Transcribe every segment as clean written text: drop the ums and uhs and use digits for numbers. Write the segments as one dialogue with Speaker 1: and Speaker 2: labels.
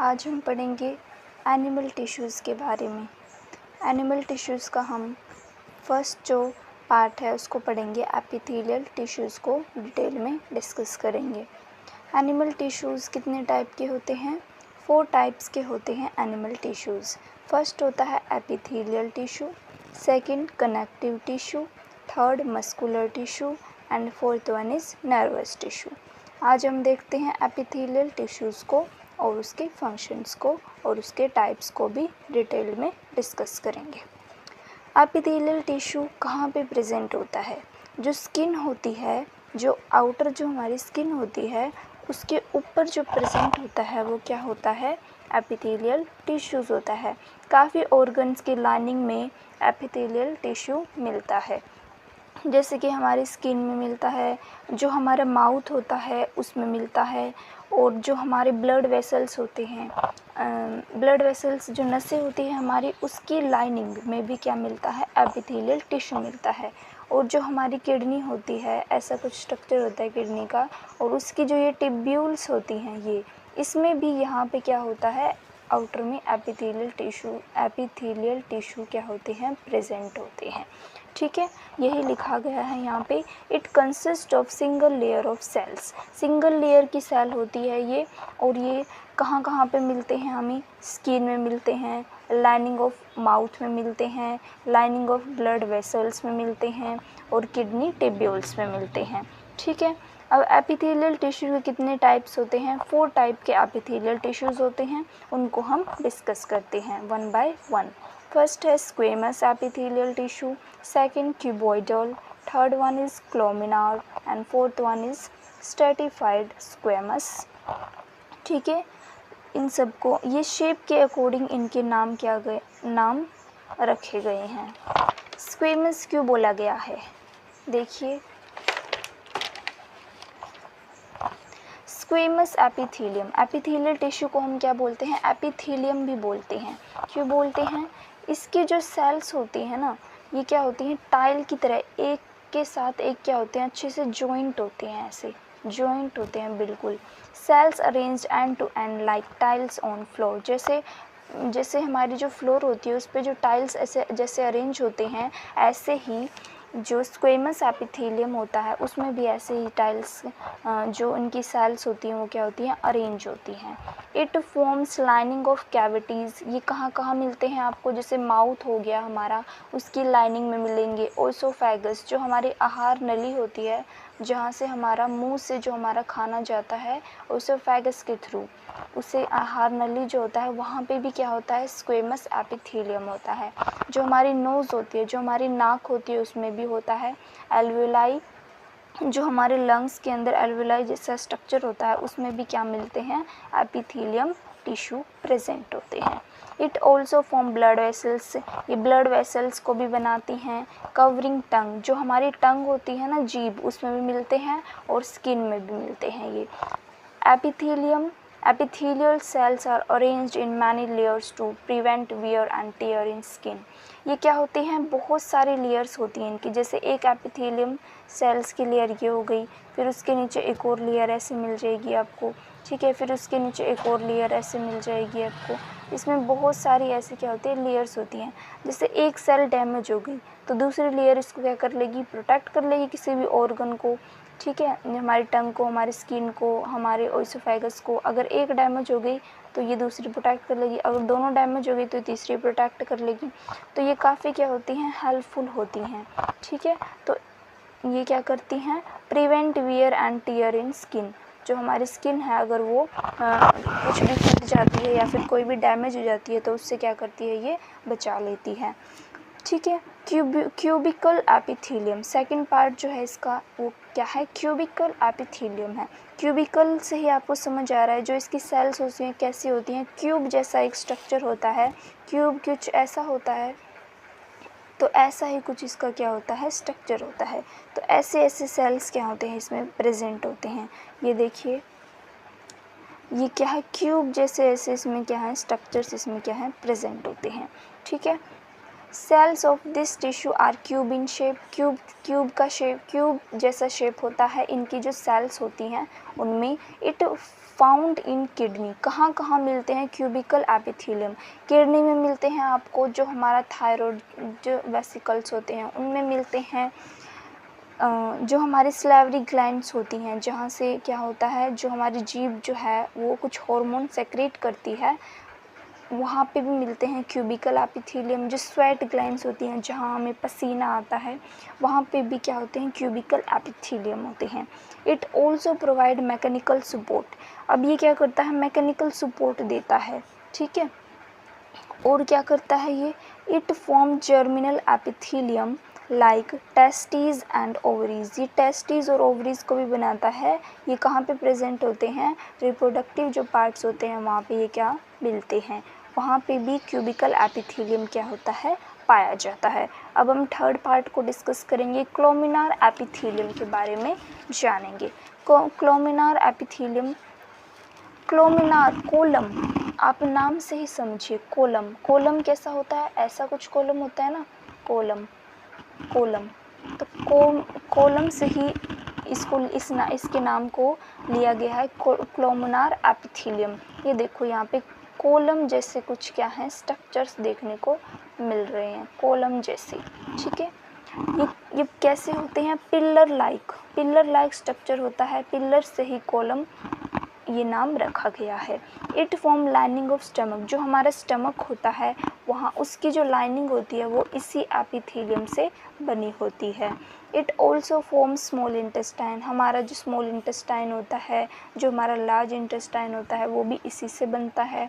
Speaker 1: आज हम पढ़ेंगे एनिमल टिश्यूज़ के बारे में। एनिमल टिश्यूज़ का हम फर्स्ट जो पार्ट है उसको पढ़ेंगे, एपिथेलियल टिश्यूज़ को डिटेल में डिस्कस करेंगे। एनिमल टिश्यूज़ कितने टाइप के होते हैं? 4 टाइप्स के होते हैं एनिमल टिश्यूज़। फर्स्ट होता है epithelial tissue, second connective tissue, third muscular tissue and fourth one is nervous tissue. आज हम देखते हैं एपिथेलियल टिश्यूज़ को और उसके फंक्शंस को और उसके टाइप्स को भी डिटेल में डिस्कस करेंगे। एपिथेलियल टिश्यू कहाँ पे प्रेजेंट होता है? जो स्किन होती है, जो आउटर जो हमारी स्किन होती है उसके ऊपर जो प्रेजेंट होता है वो क्या होता है? एपिथेलियल टिश्यूज़ होता है। काफ़ी ऑर्गन्स की लाइनिंग में एपिथेलियल टिश्यू मिलता है, जैसे कि हमारी स्किन में मिलता है, जो हमारा माउथ होता है उसमें मिलता है, और जो हमारे ब्लड वेसल्स होते हैं, ब्लड वेसल्स जो नसें होती हैं हमारी, उसकी लाइनिंग में भी क्या मिलता है? एपिथेलियल टिश्यू मिलता है। और जो हमारी किडनी होती है, ऐसा कुछ स्ट्रक्चर होता है किडनी का, और उसकी जो ये टिब्यूल्स होती हैं, ये इसमें भी यहाँ पे क्या होता है? आउटर में एपिथेलियल टिश्यू क्या होते हैं? प्रेजेंट होते हैं। ठीक है, यही लिखा गया है यहाँ पे। It consist of single layer of cells. Single layer की सेल होती है ये, और ये कहाँ कहाँ पे मिलते हैं हमें? स्किन में मिलते हैं, लाइनिंग ऑफ माउथ में मिलते हैं, लाइनिंग ऑफ ब्लड वेसल्स में मिलते हैं, और किडनी टिब्यूल्स में मिलते हैं। ठीक है, अब एपिथेलियल टिश्यू के कितने टाइप्स होते हैं? 4 टाइप के एपिथेलियल टिश्यूज़ होते हैं, उनको हम डिस्कस करते हैं वन बाय वन। फर्स्ट है squamous epithelial tissue, second cuboidal, third one is columnar and fourth one is stratified squamous. ठीक है, इन सबको ये शेप के अकॉर्डिंग इनके नाम नाम रखे गए हैं। स्क्वेमस क्यों बोला गया है? देखिए, स्क्वेमस एपिथेलियम, एपिथेलियल टिश्यू को हम क्या बोलते हैं? एपिथेलियम भी बोलते हैं। क्यों बोलते हैं? इसकी जो सेल्स होती हैं ना, ये क्या होती हैं? टाइल की तरह एक के साथ एक क्या होते हैं? अच्छे से जॉइंट होते हैं, ऐसे जॉइंट होते हैं बिल्कुल। Cells arranged end to end like tiles on floor. जैसे हमारी जो फ्लोर होती है उस पर जो टाइल्स ऐसे जैसे अरेंज होते हैं, ऐसे ही जो स्क्वेमस एपिथेलियम होता है उसमें भी ऐसे ही टाइल्स जो उनकी सेल्स होती हैं वो क्या होती हैं? अरेंज होती हैं। It forms lining of cavities. ये कहाँ कहाँ मिलते हैं आपको? जैसे माउथ हो गया हमारा, उसकी लाइनिंग में मिलेंगे। ओसोफेगस, जो हमारी आहार नली होती है, जहाँ से हमारा मुंह से जो हमारा खाना जाता है ओसोफेगस के थ्रू, उसे आहार नली जो होता है वहाँ पे भी क्या होता है? स्क्वेमस एपिथेलियम होता है। जो हमारी नोज़ होती है, जो हमारी नाक होती है, उसमें भी होता है। एल्वेलाई, जो हमारे लंग्स के अंदर एल्वेलाई जैसा स्ट्रक्चर होता है, उसमें भी क्या मिलते हैं? एपिथेलियम टिश्यू प्रेजेंट होते हैं। It also form blood vessels, ये ब्लड वेसल्स को भी बनाती हैं। कवरिंग टंग, जो हमारी टंग होती है ना, जीभ, उसमें भी मिलते हैं, और स्किन में भी मिलते हैं ये। Epithelial cells are arranged in many layers to prevent wear and tear in skin. ये क्या होती हैं? बहुत सारी लेयर्स होती हैं इनकी। जैसे एक एपिथेलियम सेल्स की लेयर ये हो गई, फिर उसके नीचे एक और लेयर ऐसे मिल जाएगी आपको। ठीक है, फिर उसके नीचे एक और लेयर ऐसे मिल जाएगी आपको। इसमें बहुत सारी ऐसी क्या होती है? लेयर्स होती हैं। जैसे एक सेल डैमेज हो गई तो दूसरी लेयर इसको क्या कर लेगी? प्रोटेक्ट कर लेगी किसी भी ऑर्गन को। ठीक है, हमारी टंग को, हमारी स्किन को, हमारे ओसोफेगस को। अगर एक डैमेज हो गई तो ये दूसरी प्रोटेक्ट कर लेगी, अगर दोनों डैमेज हो गई तो तीसरी प्रोटेक्ट कर लेगी। तो ये काफ़ी क्या होती हैं? हेल्पफुल होती हैं। ठीक है, तो ये क्या करती हैं? Prevent wear and tear in skin. जो हमारी स्किन है, अगर वो कुछ भी फट जाती है या फिर कोई भी डैमेज हो जाती है तो उससे क्या करती है? ये बचा लेती है। ठीक है, क्यूबिकल एपिथेलियम, सेकंड पार्ट जो है इसका वो क्या है? क्यूबिकल एपिथेलियम है। क्यूबिकल से ही आपको समझ आ रहा है, जो इसकी सेल्स होती हैं कैसी होती हैं? क्यूब जैसा एक स्ट्रक्चर होता है। क्यूब कुछ ऐसा होता है, तो ऐसा ही कुछ इसका क्या होता है? स्ट्रक्चर होता है। तो ऐसे ऐसे सेल्स क्या होते हैं? इसमें प्रेजेंट होते हैं। ये देखिए, ये क्या है? क्यूब जैसे ऐसे इसमें क्या है? स्ट्रक्चर्स इसमें क्या है? प्रेजेंट होते हैं। ठीक है, cells of this tissue are cube in shape. Cube का शेप, क्यूब जैसा शेप होता है इनकी जो सेल्स होती हैं उनमें। इट फाउंड इन किडनी, कहाँ कहाँ मिलते हैं क्यूबिकल एपिथेलियम? किडनी में मिलते हैं आपको, जो हमारा थायराइड जो वेसिकल्स होते हैं उनमें मिलते हैं, जो हमारी सलाइवरी ग्लैंड्स होती हैं जहाँ से क्या होता है, जो हमारी जीभ जो है वो कुछ हार्मोन सेक्रेट करती है, वहाँ पे भी मिलते हैं क्यूबिकल एपिथेलियम। जो स्वेट ग्लैंड्स होती हैं जहाँ हमें पसीना आता है, वहाँ पे भी क्या होते हैं, क्यूबिकल एपिथेलियम होते हैं। It also provide mechanical support, अब ये क्या करता है, मैकेनिकल सपोर्ट देता है, ठीक है। और क्या करता है ये, it form germinal epithelium like testes and ovaries, ये टेस्टीज और ओवरीज को भी बनाता है। ये कहाँ पे प्रेजेंट होते हैं, रिप्रोडक्टिव जो पार्ट्स होते हैं वहाँ पे ये क्या मिलते हैं, वहाँ पे भी क्यूबिकल एपिथेलियम क्या होता है, पाया जाता है। अब हम थर्ड पार्ट को डिस्कस करेंगे, क्लोमिनार एपिथेलियम के बारे में जानेंगे। क्लोमिनार एपिथेलियम, क्लोमिनार कोलम, आप नाम से ही समझिए, कोलम, कोलम कैसा होता है, ऐसा कुछ कोलम होता है ना, कोलम, कोलम, तो कोलम से ही इसको इसके नाम को लिया गया है, क्लोमिनार एपिथेलियम। ये देखो यहाँ पे कोलम जैसे कुछ क्या है, स्ट्रक्चर्स देखने को मिल रहे हैं, कोलम जैसे, ठीक है। ये कैसे होते हैं, पिलर लाइक स्ट्रक्चर होता है, पिलर से ही कोलम ये नाम रखा गया है। It form lining of stomach, जो हमारा स्टमक होता है वहाँ उसकी जो लाइनिंग होती है वो इसी एपिथेलियम से बनी होती है। It also form small intestine, हमारा जो स्मॉल इंटेस्टाइन होता है, जो हमारा लार्ज इंटेस्टाइन होता है वो भी इसी से बनता है।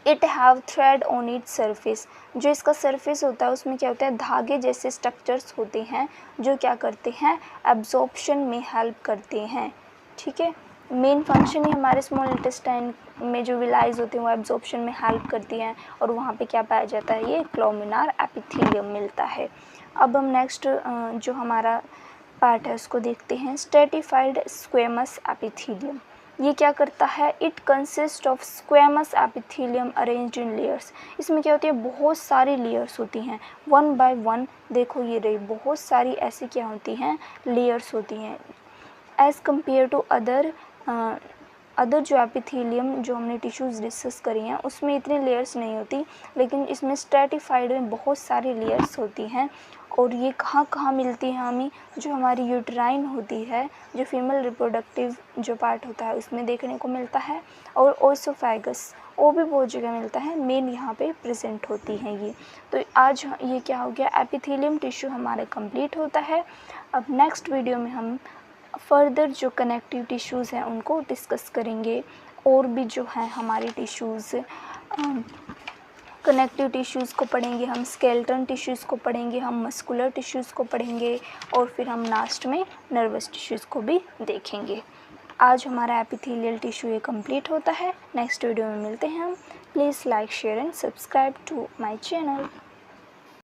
Speaker 1: It have thread on it surface, जो इसका सरफेस होता है उसमें क्या होता है, धागे जैसे स्ट्रक्चर्स होते हैं जो क्या करते हैं, एब्जॉर्प्शन में हेल्प करते हैं, ठीक है। मेन फंक्शन ही हमारे स्मॉल इंटेस्टाइन में जो विलाइज होते हैं वो एब्जॉर्प्शन में हेल्प करती हैं, और वहाँ पे क्या पाया जाता है, ये क्लोमिनार एपिथेलियम मिलता है। अब हम नेक्स्ट जो हमारा पार्ट है उसको देखते हैं, स्ट्रेटिफाइड स्क्वेमस एपिथेलियम। ये क्या करता है, it consist of squamous epithelium arranged in layers, इसमें क्या होती है, बहुत सारी लेयर्स होती हैं, वन बाय वन, देखो ये रही, बहुत सारी ऐसी क्या होती हैं, लेयर्स होती हैं। एज़ कम्पेयर टू अदर जो एपिथेलियम जो हमने टिश्यूज़ डिस्कस करी हैं उसमें इतनी लेयर्स नहीं होती, लेकिन इसमें स्ट्रेटिफाइड में बहुत सारी लेयर्स होती हैं। और ये कहाँ कहाँ मिलती हैं हमें, जो हमारी यूट्राइन होती है, जो फीमेल रिप्रोडक्टिव जो पार्ट होता है उसमें देखने को मिलता है, और ओसोफेगस वो भी बहुत जगह मिलता है, मेन यहाँ पे प्रेजेंट होती हैं ये। तो आज ये क्या हो गया, एपिथेलियम टिश्यू हमारा कंप्लीट होता है। अब नेक्स्ट वीडियो में हम फर्दर जो कनेक्टिव टिश्यूज़ हैं उनको डिस्कस करेंगे, और भी जो है हमारे टिश्यूज़, कनेक्टिव टिश्यूज़ को पढ़ेंगे हम, स्केलेटन टिश्यूज़ को पढ़ेंगे हम, मस्कुलर टिश्यूज़ को पढ़ेंगे, और फिर हम लास्ट में नर्वस टिश्यूज़ को भी देखेंगे। आज हमारा एपिथेलियल टिश्यू ये कंप्लीट होता है। नेक्स्ट वीडियो में मिलते हैं हम। Please like, share and subscribe to my channel.